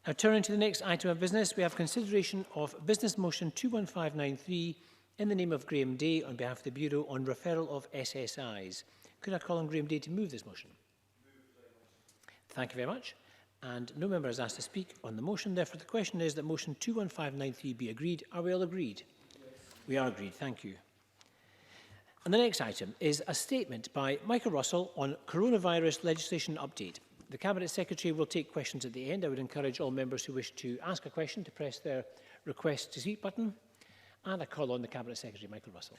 Now, turning to the next item of business, we have consideration of Business Motion 21593 in the name of Graham Day on behalf of the Bureau on referral of SSIs. Could I call on Graham Day to move this motion? Thank you very much. And no member has asked to speak on the motion. Therefore, the question is that motion 21593 be agreed. Are we all agreed? Yes. We are agreed. Thank you. And the next item is a statement by Michael Russell on coronavirus legislation update. The Cabinet Secretary will take questions at the end. I would encourage all members who wish to ask a question to press their request to speak button. And I call on the Cabinet Secretary, Michael Russell.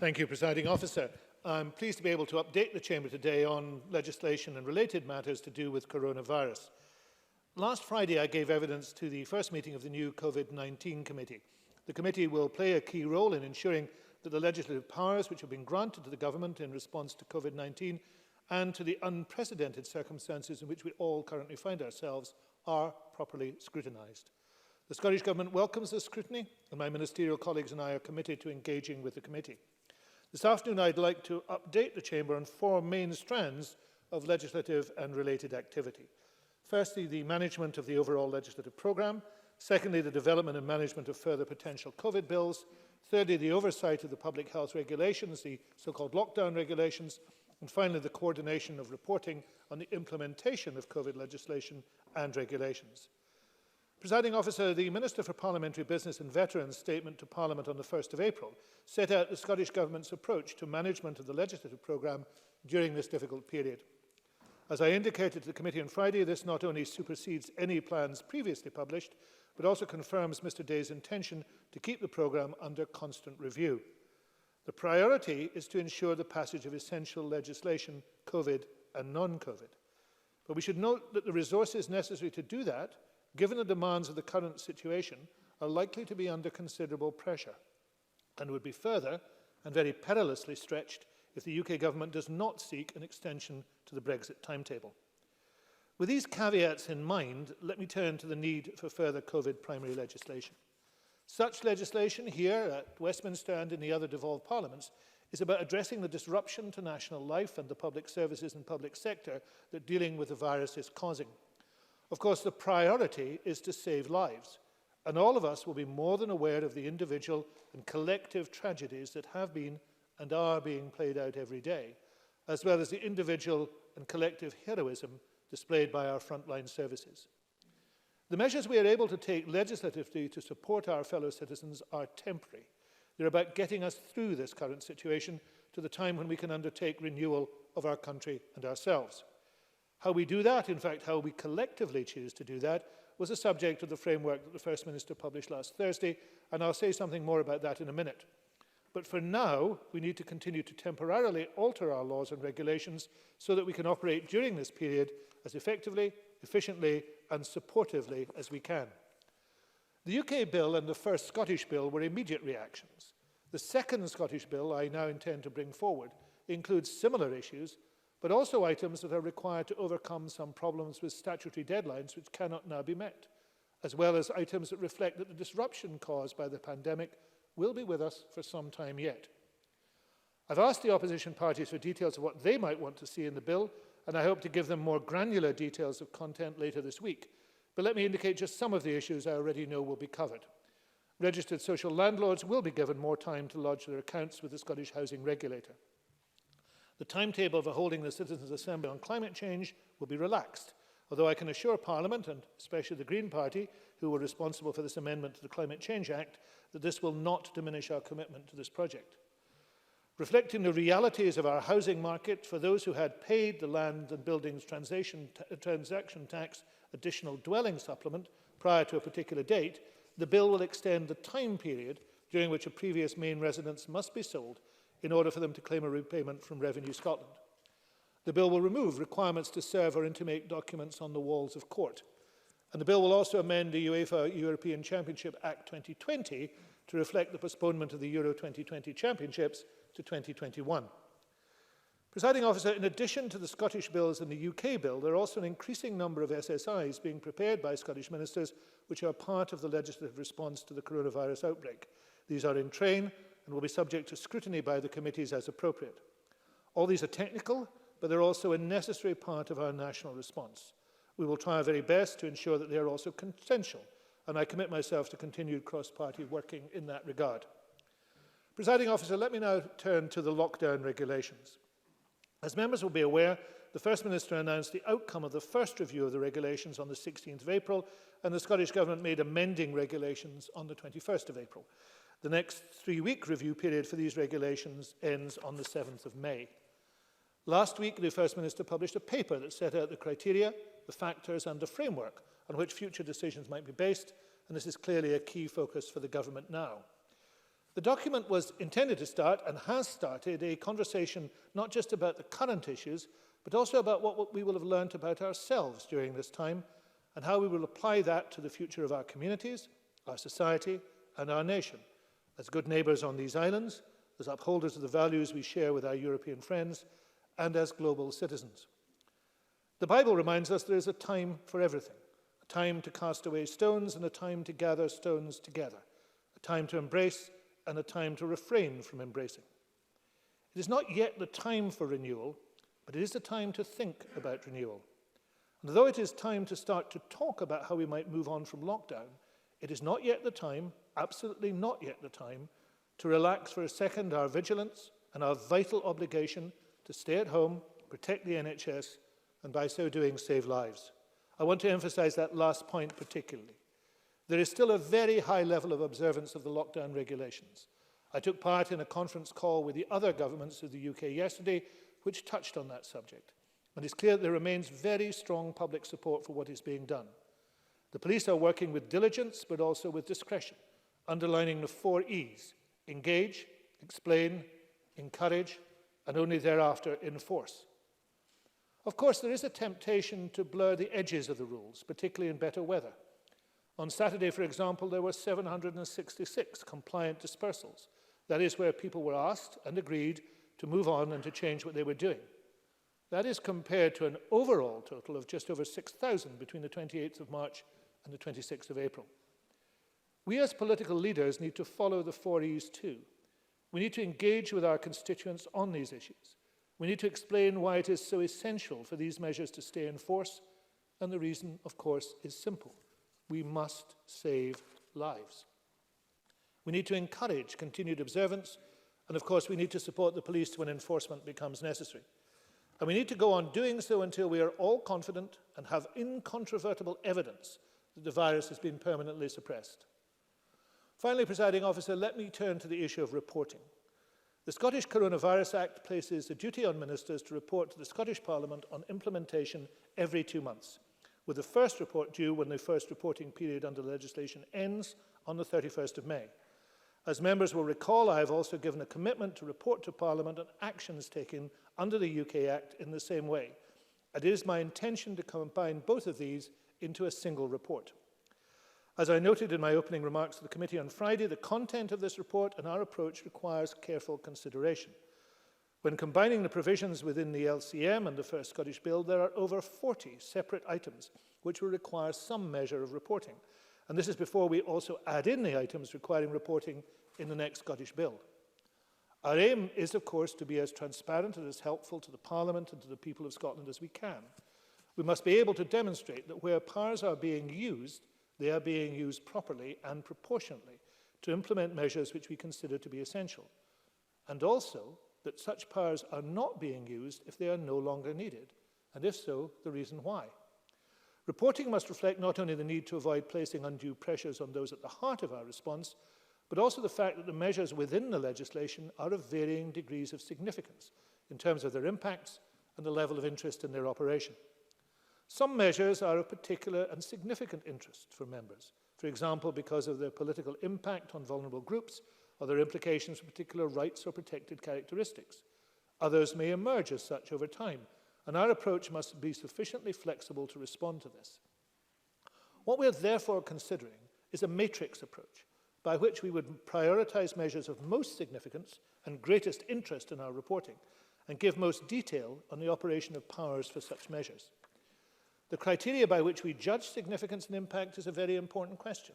Thank you, Presiding Officer. I'm pleased to be able to update the Chamber today on legislation and related matters to do with coronavirus. Last Friday, I gave evidence to the first meeting of the new COVID-19 Committee. The committee will play a key role in ensuring that the legislative powers which have been granted to the government in response to COVID-19 and to the unprecedented circumstances in which we all currently find ourselves are properly scrutinised. The Scottish Government welcomes this scrutiny, and my ministerial colleagues and I are committed to engaging with the committee. This afternoon, I'd like to update the Chamber on four main strands of legislative and related activity. Firstly, the management of the overall legislative programme. Secondly, the development and management of further potential COVID bills. Thirdly, the oversight of the public health regulations, the so-called lockdown regulations. And finally, the coordination of reporting on the implementation of COVID legislation and regulations. Presiding Officer, the Minister for Parliamentary Business and Veterans' statement to Parliament on the 1st of April set out the Scottish Government's approach to management of the legislative programme during this difficult period. As I indicated to the committee on Friday, this not only supersedes any plans previously published, but also confirms Mr Day's intention to keep the programme under constant review. The priority is to ensure the passage of essential legislation, COVID and non-COVID. But we should note that the resources necessary to do that, given the demands of the current situation, are likely to be under considerable pressure and would be further and very perilously stretched if the UK Government does not seek an extension to the Brexit timetable. With these caveats in mind, let me turn to the need for further COVID primary legislation. Such legislation here at Westminster and in the other devolved parliaments is about addressing the disruption to national life and the public services and public sector that dealing with the virus is causing. Of course, the priority is to save lives, and all of us will be more than aware of the individual and collective tragedies that have been and are being played out every day, as well as the individual and collective heroism displayed by our frontline services. The measures we are able to take legislatively to support our fellow citizens are temporary. They're about getting us through this current situation to the time when we can undertake renewal of our country and ourselves. How we do that, in fact, how we collectively choose to do that, was a subject of the framework that the First Minister published last Thursday, and I'll say something more about that in a minute. But for now, we need to continue to temporarily alter our laws and regulations so that we can operate during this period as effectively, efficiently and supportively as we can. The UK bill and the first Scottish bill were immediate reactions. The second Scottish bill I now intend to bring forward includes similar issues, but also items that are required to overcome some problems with statutory deadlines which cannot now be met, as well as items that reflect that the disruption caused by the pandemic will be with us for some time yet. I've asked the opposition parties for details of what they might want to see in the bill, and I hope to give them more granular details of content later this week. But let me indicate just some of the issues I already know will be covered. Registered social landlords will be given more time to lodge their accounts with the Scottish Housing Regulator. The timetable for holding the Citizens' Assembly on climate change will be relaxed, although I can assure Parliament, and especially the Green Party, who were responsible for this amendment to the Climate Change Act, that this will not diminish our commitment to this project. Reflecting the realities of our housing market, for those who had paid the Land and Buildings Transaction Tax additional dwelling supplement prior to a particular date, the bill will extend the time period during which a previous main residence must be sold in order for them to claim a repayment from Revenue Scotland. The bill will remove requirements to serve or intimate documents on the walls of court. And the bill will also amend the UEFA European Championship Act 2020 to reflect the postponement of the Euro 2020 Championships to 2021. Presiding Officer, in addition to the Scottish bills and the UK bill, there are also an increasing number of SSIs being prepared by Scottish ministers which are part of the legislative response to the coronavirus outbreak. These are in train and will be subject to scrutiny by the committees as appropriate. All these are technical, but they're also a necessary part of our national response. We will try our very best to ensure that they are also consensual, and I commit myself to continued cross-party working in that regard. Presiding Officer, let me now turn to the lockdown regulations. As members will be aware, the First Minister announced the outcome of the first review of the regulations on the 16th of April, and the Scottish Government made amending regulations on the 21st of April. The next three-week review period for these regulations ends on the 7th of May. Last week, the First Minister published a paper that set out the criteria, the factors and the framework on which future decisions might be based, and this is clearly a key focus for the Government now. The document was intended to start, and has started, a conversation not just about the current issues, but also about what we will have learnt about ourselves during this time, and how we will apply that to the future of our communities, our society, and our nation, as good neighbours on these islands, as upholders of the values we share with our European friends, and as global citizens. The Bible reminds us there is a time for everything, a time to cast away stones and a time to gather stones together, a time to embrace and a time to refrain from embracing. It is not yet the time for renewal, but it is the time to think about renewal. And although it is time to start to talk about how we might move on from lockdown, it is not yet the time, absolutely not yet the time, to relax for a second our vigilance and our vital obligation to stay at home, protect the NHS, and by so doing save lives. I want to emphasise that last point particularly. There is still a very high level of observance of the lockdown regulations. I took part in a conference call with the other governments of the UK yesterday, which touched on that subject. And it's clear that there remains very strong public support for what is being done. The police are working with diligence, but also with discretion, underlining the 4 E's: engage, explain, encourage, and only thereafter enforce. Of course, there is a temptation to blur the edges of the rules, particularly in better weather. On Saturday, for example, there were 766 compliant dispersals. That is where people were asked and agreed to move on and to change what they were doing. That is compared to an overall total of just over 6,000 between the 28th of March and the 26th of April. We as political leaders need to follow the 4 E's too. We need to engage with our constituents on these issues. We need to explain why it is so essential for these measures to stay in force, and the reason, of course, is simple. We must save lives. We need to encourage continued observance, and of course we need to support the police when enforcement becomes necessary. And we need to go on doing so until we are all confident and have incontrovertible evidence that the virus has been permanently suppressed. Finally, Presiding Officer, let me turn to the issue of reporting. The Scottish Coronavirus Act places a duty on ministers to report to the Scottish Parliament on implementation every 2 months, with the first report due when the first reporting period under the legislation ends on the 31st of May. As members will recall, I have also given a commitment to report to Parliament on actions taken under the UK Act in the same way. It is my intention to combine both of these into a single report. As I noted in my opening remarks to the committee on Friday, the content of this report and our approach requires careful consideration. When combining the provisions within the LCM and the First Scottish Bill, there are over 40 separate items which will require some measure of reporting. And this is before we also add in the items requiring reporting in the next Scottish Bill. Our aim is, of course, to be as transparent and as helpful to the Parliament and to the people of Scotland as we can. We must be able to demonstrate that where powers are being used, they are being used properly and proportionately to implement measures which we consider to be essential. And also that such powers are not being used if they are no longer needed, and if so, the reason why. Reporting must reflect not only the need to avoid placing undue pressures on those at the heart of our response, but also the fact that the measures within the legislation are of varying degrees of significance in terms of their impacts and the level of interest in their operation. Some measures are of particular and significant interest for members, for example, because of their political impact on vulnerable groups or their implications for particular rights or protected characteristics. Others may emerge as such over time, and our approach must be sufficiently flexible to respond to this. What we are therefore considering is a matrix approach, by which we would prioritise measures of most significance and greatest interest in our reporting, and give most detail on the operation of powers for such measures. The criteria by which we judge significance and impact is a very important question.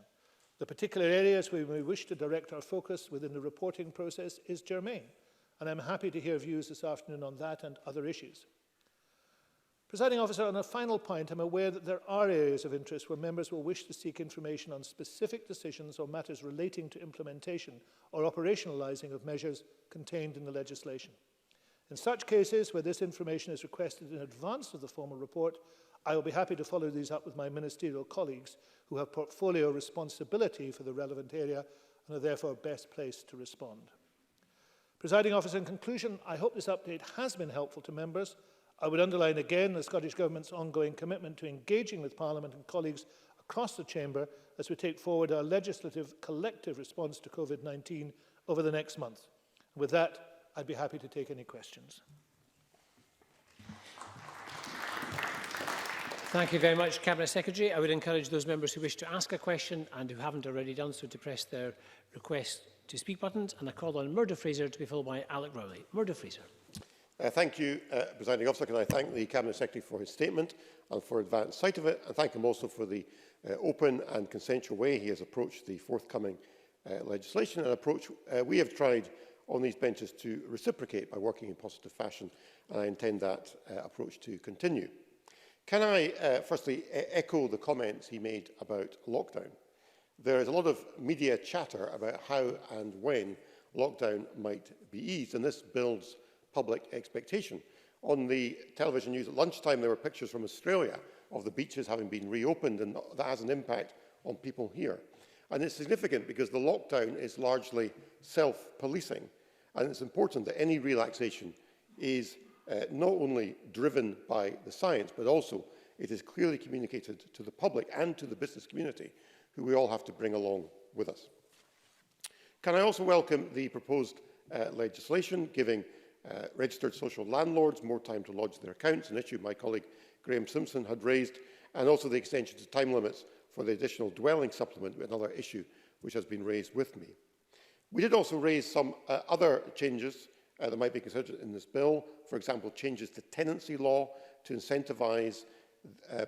The particular areas where we wish to direct our focus within the reporting process is germane, and I'm happy to hear views this afternoon on that and other issues. Presiding Officer, on a final point, I'm aware that there are areas of interest where members will wish to seek information on specific decisions or matters relating to implementation or operationalising of measures contained in the legislation. In such cases where this information is requested in advance of the formal report, I will be happy to follow these up with my ministerial colleagues who have portfolio responsibility for the relevant area and are therefore best placed to respond. Presiding Officer, in conclusion, I hope this update has been helpful to members. I would underline again the Scottish Government's ongoing commitment to engaging with Parliament and colleagues across the Chamber as we take forward our legislative collective response to COVID-19 over the next month. With that, I'd be happy to take any questions. Thank you very much, Cabinet Secretary. I would encourage those members who wish to ask a question and who haven't already done so to press their request to speak buttons. And I call on Murdo Fraser to be followed by Alec Rowley. Murdo Fraser. Thank you, Presiding Officer. Can I thank the Cabinet Secretary for his statement and for advance sight of it, and thank him also for the open and consensual way he has approached the forthcoming legislation, an approach we have tried on these benches to reciprocate by working in positive fashion, and I intend that approach to continue. Can I firstly echo the comments he made about lockdown? There is a lot of media chatter about how and when lockdown might be eased, and this builds public expectation. On the television news at lunchtime, there were pictures from Australia of the beaches having been reopened, and that has an impact on people here. And it's significant because the lockdown is largely self-policing, and it's important that any relaxation is not only driven by the science, but also it is clearly communicated to the public and to the business community, who we all have to bring along with us. Can I also welcome the proposed legislation giving registered social landlords more time to lodge their accounts, an issue my colleague Graham Simpson had raised, and also the extension to time limits for the additional dwelling supplement, another issue which has been raised with me. We did also raise some other changes that might be considered in this bill, for example, changes to tenancy law to incentivise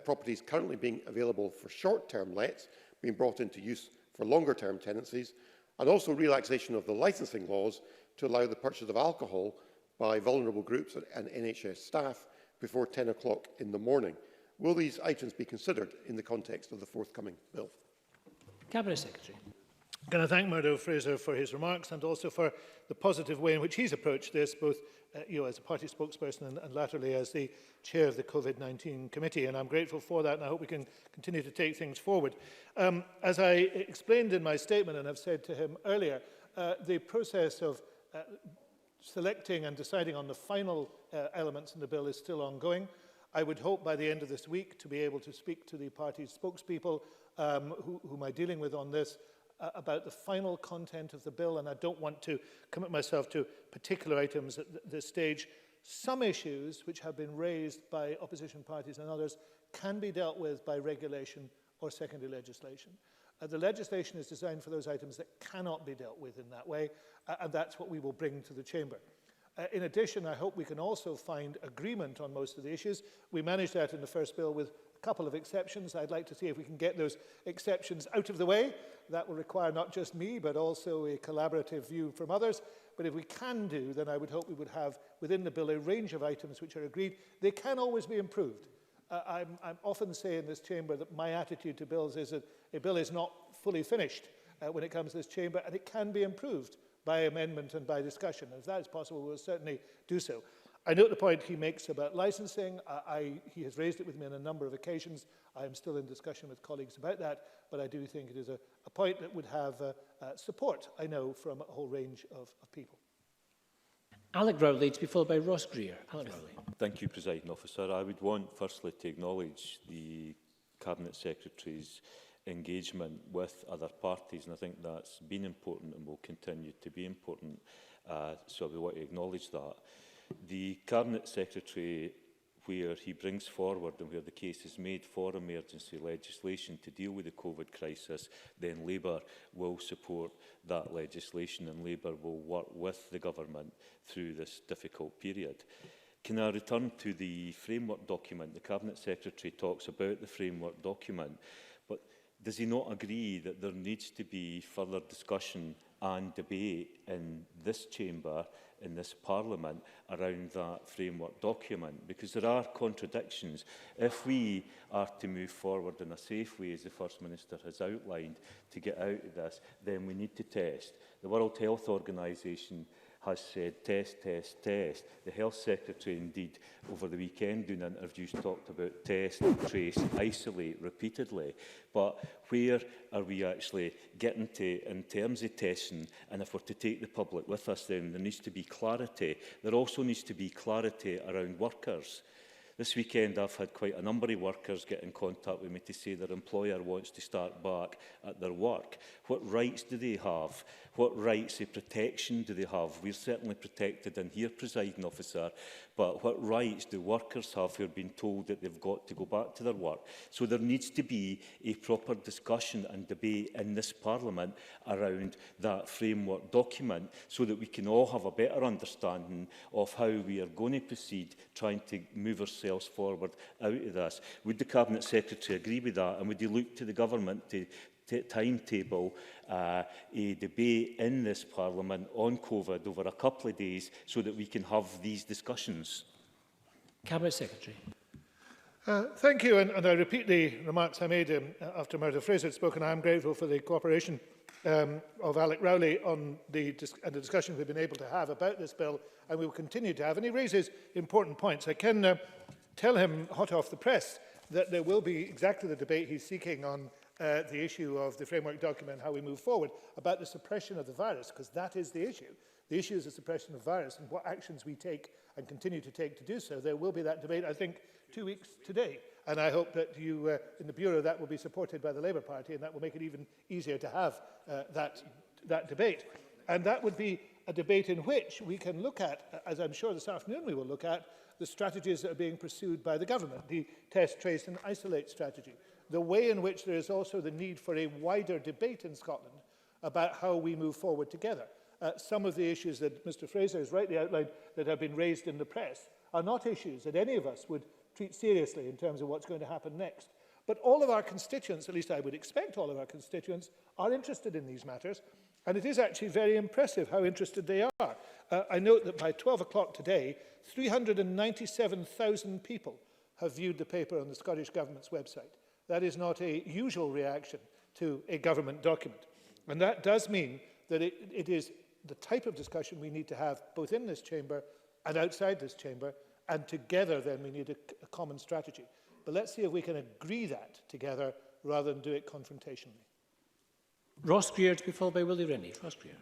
properties currently being available for short-term lets being brought into use for longer-term tenancies, and also relaxation of the licensing laws to allow the purchase of alcohol by vulnerable groups and NHS staff before 10 o'clock in the morning. Will these items be considered in the context of the forthcoming bill? Cabinet Secretary. Can I thank Murdo Fraser for his remarks and also for the positive way in which he's approached this, both as a party spokesperson and latterly as the chair of the COVID-19 committee. And I'm grateful for that, and I hope we can continue to take things forward. As I explained in my statement, and I've said to him earlier, the process of selecting and deciding on the final elements in the bill is still ongoing. I would hope by the end of this week to be able to speak to the party's spokespeople whom I'm dealing with on this about the final content of the bill, and I don't want to commit myself to particular items at this stage. Some issues which have been raised by opposition parties and others can be dealt with by regulation or secondary legislation. The legislation is designed for those items that cannot be dealt with in that way, and that's what we will bring to the Chamber. In addition, I hope we can also find agreement on most of the issues. We managed that in the first bill with a couple of exceptions. I'd like to see if we can get those exceptions out of the way. That will require not just me, but also a collaborative view from others. But if we can do, then I would hope we would have within the bill a range of items which are agreed. They can always be improved. I'm often say in this chamber that my attitude to bills is that a bill is not fully finished when it comes to this chamber, and it can be improved by amendment and by discussion. If that is possible, we'll certainly do so. I note the point he makes about licensing. He has raised it with me on a number of occasions. I am still in discussion with colleagues about that, but I do think it is a point that would have support, I know, from a whole range of people. Alec Rowley to be followed by Ross Greer. Alec Rowley. Thank you, Presiding Officer. I would want firstly to acknowledge the Cabinet Secretary's engagement with other parties, and I think that's been important and will continue to be important, so we want to acknowledge that. The Cabinet Secretary, where he brings forward and where the case is made for emergency legislation to deal with the COVID crisis, then Labour will support that legislation and Labour will work with the government through this difficult period. Can I return to the framework document? The Cabinet Secretary talks about the framework document, but Does he not agree that there needs to be further discussion and debate in this chamber, in this parliament, around that framework document? Because there are contradictions. If we are to move forward in a safe way, as the First Minister has outlined, to get out of this, then we need to test. The World Health Organization has said test, test, test. The Health Secretary, indeed, over the weekend doing interviews, talked about test, trace, isolate repeatedly. But where are we actually getting to in terms of testing? And if we're to take the public with us, then there needs to be clarity. There also needs to be clarity around workers. This weekend, I've had quite a number of workers get in contact with me to say their employer wants to start back at their work. What rights do they have? What rights of protection do they have? We're certainly protected in here, Presiding Officer, but what rights do workers have who are being told that they've got to go back to their work? So there needs to be a proper discussion and debate in this Parliament around that framework document so that we can all have a better understanding of how we are going to proceed trying to move ourselves forward out of this. Would the Cabinet Secretary agree with that, and would he look to the Government to timetable a debate in this Parliament on COVID over a couple of days so that we can have these discussions? Cabinet Secretary. Thank you, and I repeat the remarks I made after Murdo Fraser had spoken. I am grateful for the cooperation of Alec Rowley on the discussion we've been able to have about this bill, and we will continue to have. And he raises important points. I can tell him hot off the press that there will be exactly the debate he's seeking on the issue of the framework document, how we move forward, about the suppression of the virus, because that is the issue. The issue is the suppression of virus and what actions we take and continue to take to do so. There will be that debate, I think, 2 weeks today. And I hope that you, in the Bureau, that will be supported by the Labour Party, and that will make it even easier to have that debate. And that would be a debate in which we can look at, as I'm sure this afternoon we will look at, the strategies that are being pursued by the government, the test, trace and isolate strategy. The way in which there is also the need for a wider debate in Scotland about how we move forward together. Some of the issues that Mr Fraser has rightly outlined that have been raised in the press are not issues that any of us would treat seriously in terms of what's going to happen next. But all of our constituents, at least I would expect all of our constituents, are interested in these matters, and it is actually very impressive how interested they are. I note that by 12 o'clock today, 397,000 people have viewed the paper on the Scottish Government's website. That is not a usual reaction to a government document. And that does mean that it is the type of discussion we need to have both in this chamber and outside this chamber, and together then we need a common strategy. But let's see if we can agree that together rather than do it confrontationally. Ross Greer to be followed by Willie Rennie. Ross Greer.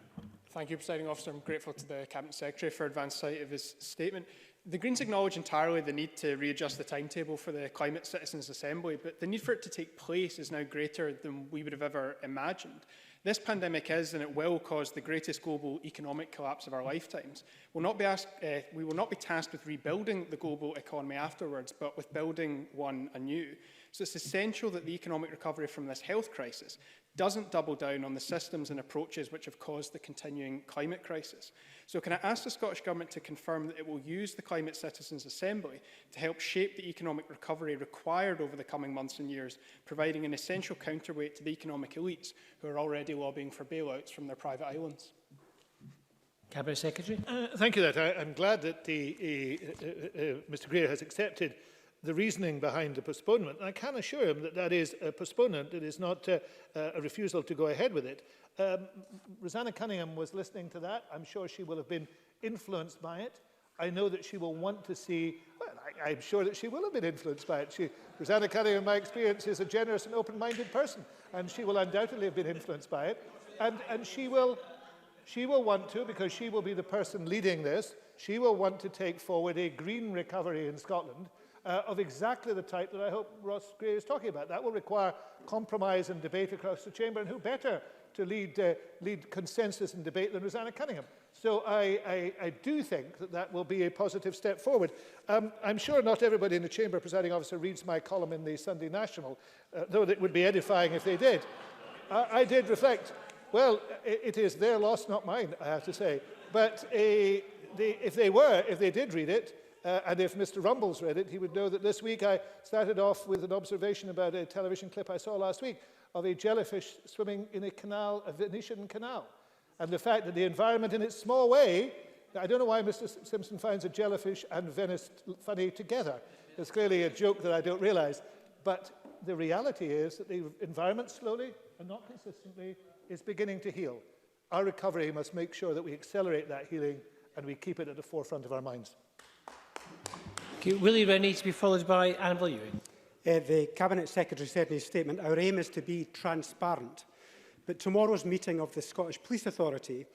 Thank you, Presiding Officer. I'm grateful to the Cabinet Secretary for advance sight of his statement. The Greens acknowledge entirely the need to readjust the timetable for the Climate Citizens Assembly, but the need for it to take place is now greater than we would have ever imagined. This pandemic is, and it will, cause the greatest global economic collapse of our lifetimes. We will not be tasked with rebuilding the global economy afterwards, but with building one anew. So it's essential that the economic recovery from this health crisis doesn't double down on the systems and approaches which have caused the continuing climate crisis. So can I ask the Scottish Government to confirm that it will use the Climate Citizens Assembly to help shape the economic recovery required over the coming months and years, providing an essential counterweight to the economic elites who are already lobbying for bailouts from their private islands? Cabinet Secretary. Thank you. I'm glad that Mr Greer has accepted the reasoning behind the postponement. And I can assure him that that is a postponement. It is not a refusal to go ahead with it. Rosanna Cunningham was listening to that. I'm sure she will have been influenced by it. I know that she will want to see, well, I'm sure that she will have been influenced by it. Rosanna Cunningham, in my experience, is a generous and open-minded person, and she will undoubtedly have been influenced by it. And she will want to, because she will be the person leading this, she will want to take forward a green recovery in Scotland of exactly the type that I hope Ross Greer is talking about. That will require compromise and debate across the chamber, and who better to lead consensus and debate than Rosanna Cunningham. So I do think that that will be a positive step forward. I'm sure not everybody in the chamber, Presiding Officer, reads my column in the Sunday National, though it would be edifying if they did. I did reflect, well, it is their loss, not mine, I have to say. But if they did read it, and if Mr Rumbles read it, he would know that this week I started off with an observation about a television clip I saw last week, of a jellyfish swimming in a canal, a Venetian canal. And the fact that the environment in its small way, I don't know why Mr. Simpson finds a jellyfish and Venice funny together. It's clearly a joke that I don't realise. But the reality is that the environment slowly and not consistently is beginning to heal. Our recovery must make sure that we accelerate that healing and we keep it at the forefront of our minds. Okay, Willie Rennie to be followed by Annabel Ewing. The Cabinet Secretary said in his statement, our aim is to be transparent. But tomorrow's meeting of the Scottish Police Authority,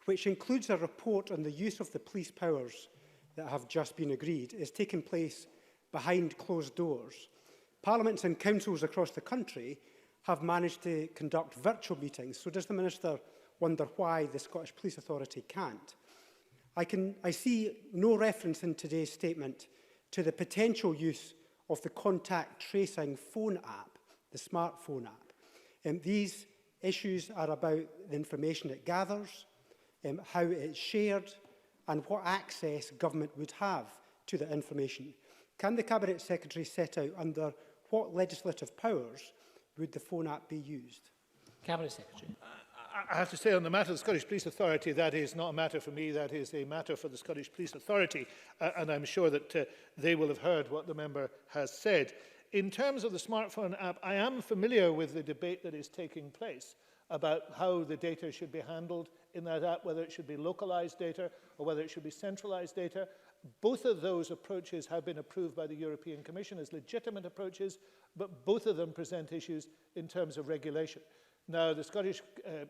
which includes a report on the use of the police powers that have just been agreed, is taking place behind closed doors. Parliaments and councils across the country have managed to conduct virtual meetings, so does the Minister wonder why the Scottish Police Authority can't? I see no reference in today's statement to the potential use of the contact tracing phone app, the smartphone app. These issues are about the information it gathers, how it's shared, and what access government would have to the information. Can the Cabinet Secretary set out under what legislative powers would the phone app be used? Cabinet Secretary. I have to say on the matter of the Scottish Police Authority, that is not a matter for me, that is a matter for the Scottish Police Authority, and I'm sure that they will have heard what the member has said. In terms of the smartphone app, I am familiar with the debate that is taking place about how the data should be handled in that app, whether it should be localized data or whether it should be centralized data. Both of those approaches have been approved by the European Commission as legitimate approaches, but both of them present issues in terms of regulation. Now, the Scottish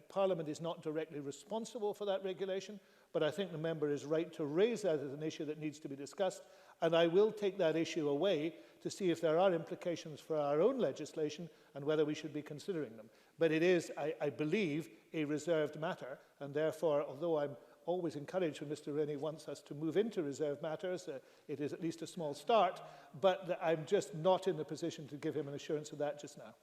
Parliament is not directly responsible for that regulation, but I think the member is right to raise that as an issue that needs to be discussed, and I will take that issue away to see if there are implications for our own legislation and whether we should be considering them. But it is, I believe, a reserved matter, and therefore, although I'm always encouraged when Mr. Rennie wants us to move into reserved matters, it is at least a small start, but I'm just not in the position to give him an assurance of that just now.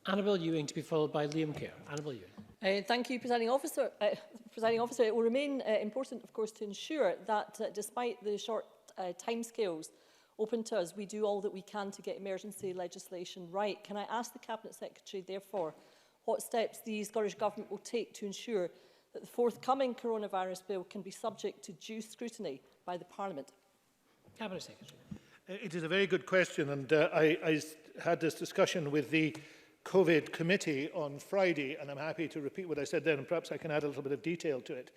Annabel Ewing to be followed by Liam Kerr. Annabel Ewing. Thank you, Presiding Officer. It will remain important, of course, to ensure that despite the short timescales open to us, we do all that we can to get emergency legislation right. Can I ask the Cabinet Secretary, therefore, what steps the Scottish Government will take to ensure that the forthcoming coronavirus bill can be subject to due scrutiny by the Parliament? Cabinet Secretary. It is a very good question, and I had this discussion with the COVID committee on Friday, and I'm happy to repeat what I said then, and perhaps I can add a little bit of detail to it.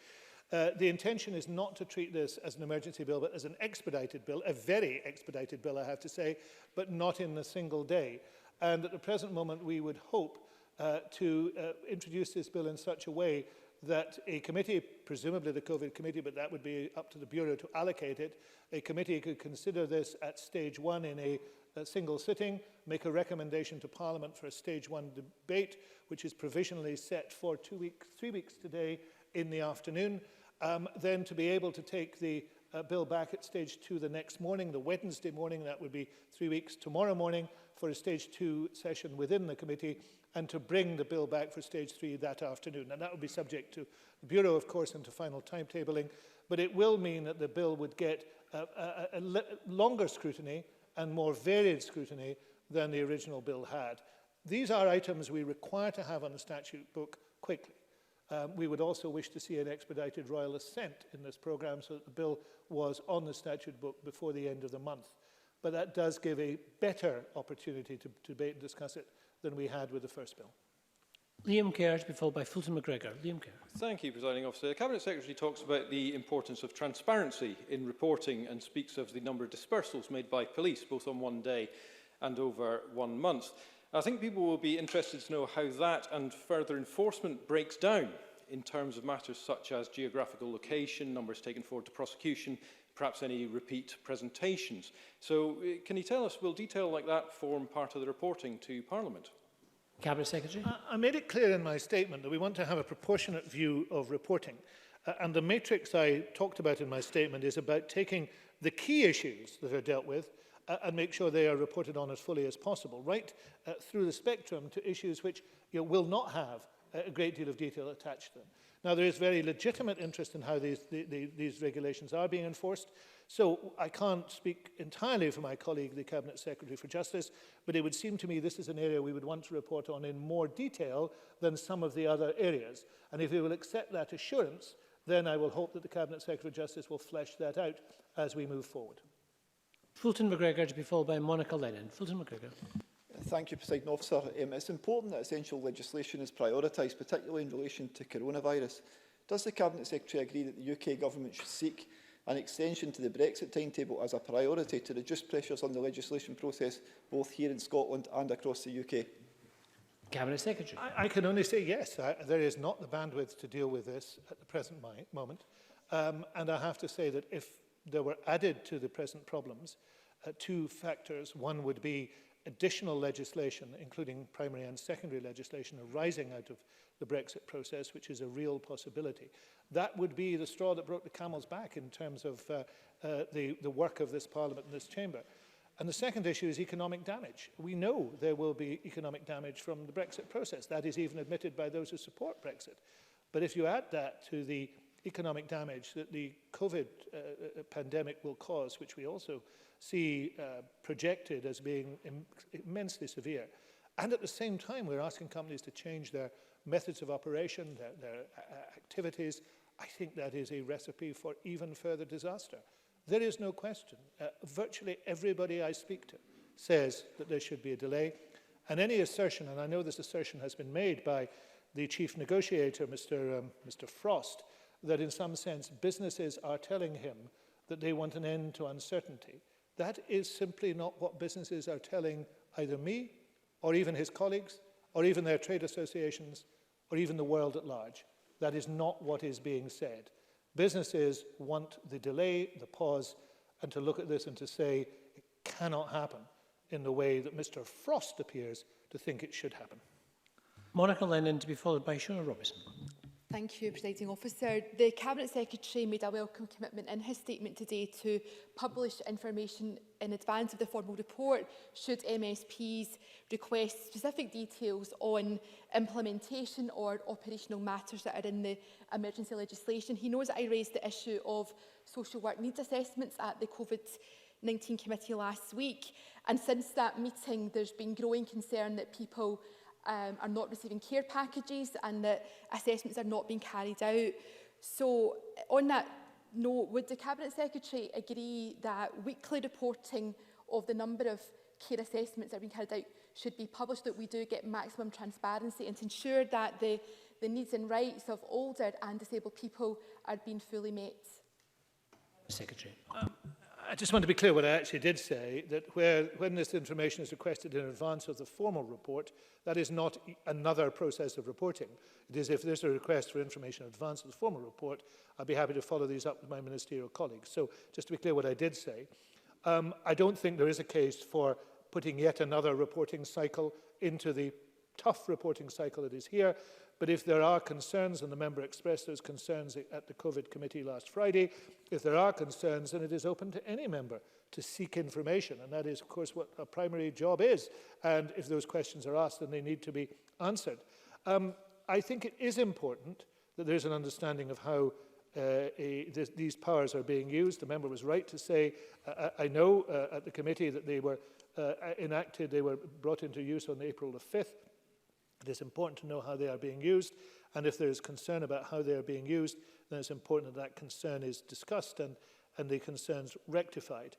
The intention is not to treat this as an emergency bill, but as an expedited bill, a very expedited bill, I have to say, but not in a single day. And at the present moment, we would hope to introduce this bill in such a way that a committee, presumably the COVID committee, but that would be up to the Bureau to allocate it, a committee could consider this at stage one in a single sitting, make a recommendation to Parliament for a stage one debate, which is provisionally set for 3 weeks today in the afternoon, then to be able to take the bill back at stage two the next morning, the Wednesday morning, that would be 3 weeks tomorrow morning, for a stage two session within the committee, and to bring the bill back for stage three that afternoon. And that would be subject to the Bureau, of course, and to final timetabling, but it will mean that the bill would get a longer scrutiny and more varied scrutiny than the original bill had. These are items we require to have on the statute book quickly. We would also wish to see an expedited royal assent in this programme so that the bill was on the statute book before the end of the month. But that does give a better opportunity to debate and discuss it than we had with the first bill. Liam Kerr to be followed by Fulton McGregor. Liam Kerr. Thank you, Presiding Officer. The Cabinet Secretary talks about the importance of transparency in reporting and speaks of the number of dispersals made by police, both on one day and over 1 month. I think people will be interested to know how that and further enforcement breaks down in terms of matters such as geographical location, numbers taken forward to prosecution, perhaps any repeat presentations. So can you tell us, will detail like that form part of the reporting to Parliament? Cabinet Secretary. I made it clear in my statement that we want to have a proportionate view of reporting. And the matrix I talked about in my statement is about taking the key issues that are dealt with and make sure they are reported on as fully as possible, right through the spectrum to issues which will not have a great deal of detail attached to them. Now, there is very legitimate interest in how these regulations are being enforced. So I can't speak entirely for my colleague, the Cabinet Secretary for Justice, but it would seem to me this is an area we would want to report on in more detail than some of the other areas. And if we will accept that assurance, then I will hope that the Cabinet Secretary for Justice will flesh that out as we move forward. Fulton McGregor to be followed by Monica Lennon. Fulton McGregor. Thank you, Presiding Officer. It's important that essential legislation is prioritised, particularly in relation to coronavirus. Does the Cabinet Secretary agree that the UK Government should seek an extension to the Brexit timetable as a priority to reduce pressures on the legislation process, both here in Scotland and across the UK? Cabinet Secretary. I can only say yes. There is not the bandwidth to deal with this at the present moment. And I have to say that if there were added to the present problems, two factors. One would be additional legislation, including primary and secondary legislation, arising out of the Brexit process, which is a real possibility. That would be the straw that broke the camel's back in terms of the work of this Parliament and this Chamber. And the second issue is economic damage. We know there will be economic damage from the Brexit process. That is even admitted by those who support Brexit. But if you add that to the economic damage that the COVID pandemic will cause, which we also see projected as being immensely severe, and at the same time we're asking companies to change their methods of operation, their activities, I think that is a recipe for even further disaster. There is no question. Virtually everybody I speak to says that there should be a delay. And any assertion, and I know this assertion has been made by the chief negotiator, Mr. Frost, that in some sense businesses are telling him that they want an end to uncertainty. That is simply not what businesses are telling either me, or even his colleagues, or even their trade associations, or even the world at large. That is not what is being said. Businesses want the delay, the pause, and to look at this and to say it cannot happen in the way that Mr. Frost appears to think it should happen. Monica Lennon to be followed by Shona Robertson. Thank you, Presiding Officer. The Cabinet Secretary made a welcome commitment in his statement today to publish information in advance of the formal report should MSPs request specific details on implementation or operational matters that are in the emergency legislation. He knows that I raised the issue of social work needs assessments at the COVID-19 committee last week, and since that meeting there's been growing concern that people are not receiving care packages and that assessments are not being carried out. So on that note, would the Cabinet Secretary agree that weekly reporting of the number of care assessments that are being carried out should be published, that we do get maximum transparency and to ensure that the needs and rights of older and disabled people are being fully met? Secretary. I just want to be clear what I actually did say, that when this information is requested in advance of the formal report, that is not another process of reporting. It is if there's a request for information in advance of the formal report, I'd be happy to follow these up with my ministerial colleagues. So just to be clear what I did say, I don't think there is a case for putting yet another reporting cycle into the tough reporting cycle that is here. But if there are concerns, and the member expressed those concerns at the COVID committee last Friday, if there are concerns, then it is open to any member to seek information. And that is, of course, what a primary job is. And if those questions are asked, then they need to be answered. I think it is important that there's an understanding of how these powers are being used. The member was right to say, I know at the committee that they were enacted, they were brought into use on April the 5th. It is important to know how they are being used, and if there is concern about how they are being used, then it's important that that concern is discussed and the concerns rectified.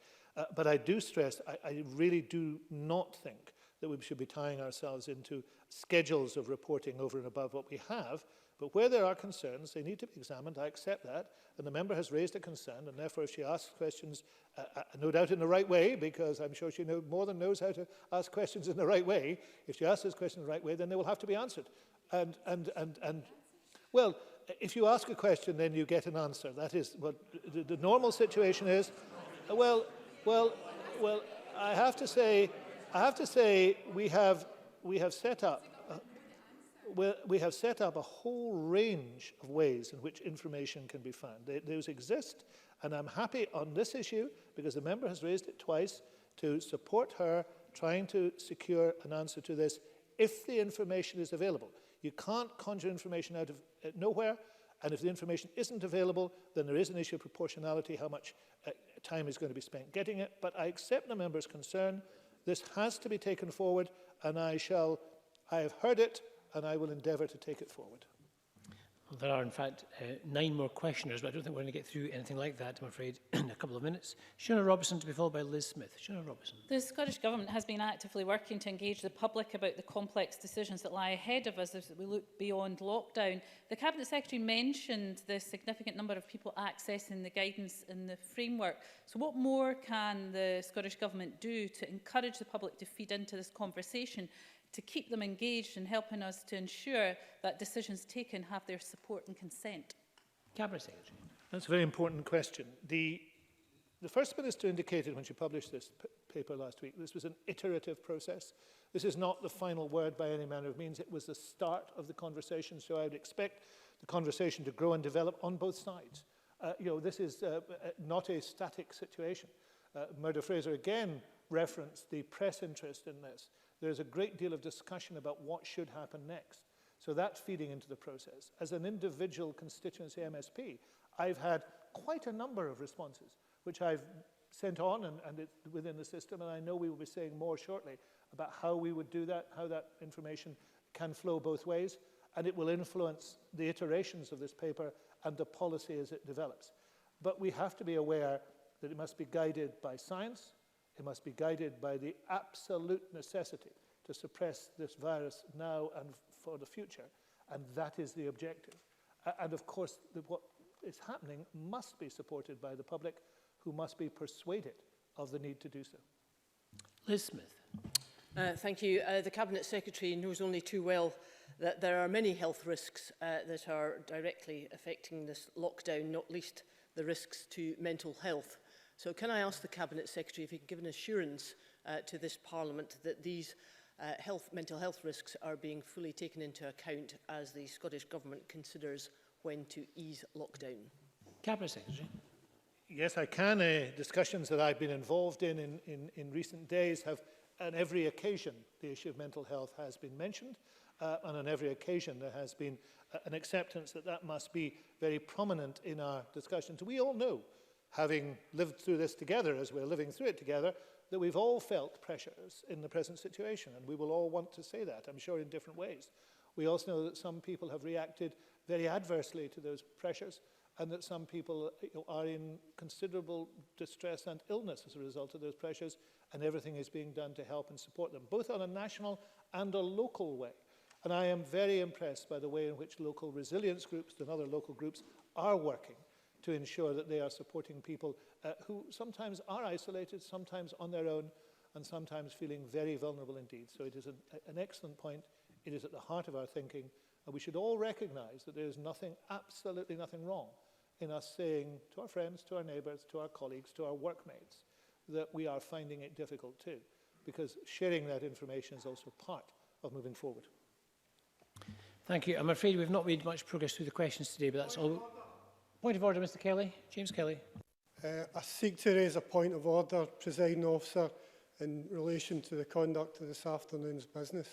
But I do stress, I really do not think that we should be tying ourselves into schedules of reporting over and above what we have, but where there are concerns, they need to be examined. I accept that, and the member has raised a concern, and therefore if she asks questions, no doubt in the right way, because I'm sure she more than knows how to ask questions in the right way. If she asks those questions in the right way, then they will have to be answered. And well, if you ask a question, then you get an answer. That is what the normal situation is. Well, I have to say, we have set up. We have set up a whole range of ways in which information can be found. Those exist, and I'm happy on this issue, because the member has raised it twice, to support her trying to secure an answer to this if the information is available. You can't conjure information out of nowhere, and if the information isn't available, then there is an issue of proportionality, how much time is going to be spent getting it. But I accept the member's concern. This has to be taken forward, and I have heard it, and I will endeavour to take it forward. Well, there are, in fact, 9 more questioners, but I don't think we're going to get through anything like that, I'm afraid, in a couple of minutes. Shona Robertson to be followed by Liz Smith. Shona Robertson. The Scottish Government has been actively working to engage the public about the complex decisions that lie ahead of us as we look beyond lockdown. The Cabinet Secretary mentioned the significant number of people accessing the guidance in the framework. So what more can the Scottish Government do to encourage the public to feed into this conversation, to keep them engaged and helping us to ensure that decisions taken have their support and consent? Cabinet Secretary. That's a very important question. The First Minister indicated when she published this paper last week, this was an iterative process. This is not the final word by any manner of means. It was the start of the conversation, so I would expect the conversation to grow and develop on both sides. This is not a static situation. Murdo Fraser again referenced the press interest in this. There's a great deal of discussion about what should happen next. So that's feeding into the process. As an individual constituency MSP, I've had quite a number of responses, which I've sent on and it's within the system, and I know we will be saying more shortly about how we would do that, how that information can flow both ways, and it will influence the iterations of this paper and the policy as it develops. But we have to be aware that it must be guided by science. It must be guided by the absolute necessity to suppress this virus now and for the future. And that is the objective. And of course, what is happening must be supported by the public, who must be persuaded of the need to do so. Liz Smith. Thank you. The Cabinet Secretary knows only too well that there are many health risks that are directly affecting this lockdown, not least the risks to mental health. So can I ask the Cabinet Secretary if he can give an assurance to this Parliament that these mental health risks are being fully taken into account as the Scottish Government considers when to ease lockdown? Cabinet Secretary. Yes, I can. Discussions that I've been involved in recent days have, on every occasion, the issue of mental health has been mentioned, and on every occasion there has been an acceptance that that must be very prominent in our discussions. We all know, having lived through this together as we're living through it together, that we've all felt pressures in the present situation, and we will all want to say that, I'm sure, in different ways. We also know that some people have reacted very adversely to those pressures, and that some people are in considerable distress and illness as a result of those pressures, and everything is being done to help and support them, both on a national and a local way. And I am very impressed by the way in which local resilience groups and other local groups are working to ensure that they are supporting people who sometimes are isolated, sometimes on their own, and sometimes feeling very vulnerable indeed. So it is an excellent point. It is at the heart of our thinking, and we should all recognise that there is nothing, absolutely nothing wrong in us saying to our friends, to our neighbours, to our colleagues, to our workmates, that we are finding it difficult too, because sharing that information is also part of moving forward. Thank you. I'm afraid we've not made much progress through the questions today, but that's all. Point of order, Mr Kelly. James Kelly. I seek to raise a point of order, Presiding Officer, in relation to the conduct of this afternoon's business.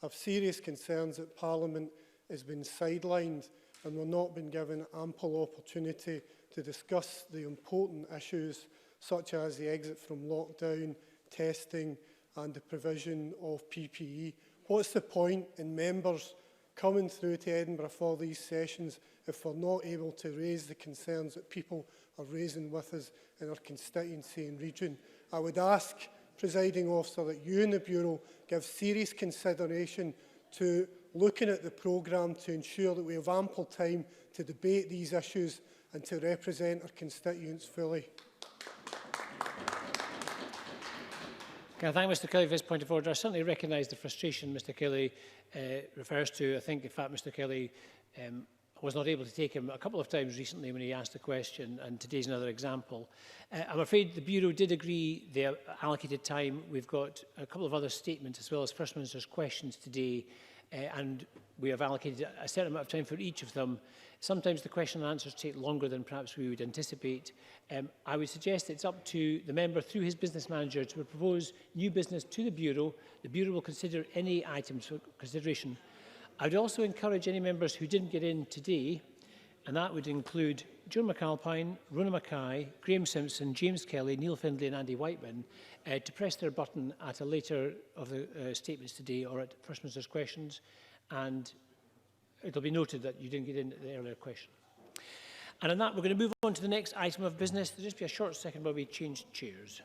I have serious concerns that Parliament has been sidelined and we're not been given ample opportunity to discuss the important issues such as the exit from lockdown, testing and the provision of PPE. What's the point in members coming through to Edinburgh for these sessions if we're not able to raise the concerns that people are raising with us in our constituency and region? I would ask, Presiding Officer, that you and the Bureau give serious consideration to looking at the programme to ensure that we have ample time to debate these issues and to represent our constituents fully. Can I thank Mr Kelly for his point of order? I certainly recognise the frustration Mr Kelly refers to. I think, in fact, Mr Kelly was not able to take him a couple of times recently when he asked a question, and today's another example. I'm afraid the Bureau did agree the allocated time. We've got a couple of other statements as well as First Minister's questions today and we have allocated a certain amount of time for each of them. Sometimes the question and answers take longer than perhaps we would anticipate. I would suggest it's up to the member through his business manager to propose new business to the Bureau. The Bureau will consider any items for consideration. I would also encourage any members who didn't get in today, and that would include Joan McAlpine, Rona Mackay, Graham Simpson, James Kelly, Neil Findlay and Andy Whiteman to press their button at a later of the statements today or at First Minister's questions, and it'll be noted that you didn't get in at the earlier question. And on that, we're going to move on to the next item of business. There'll just be a short second while we change chairs.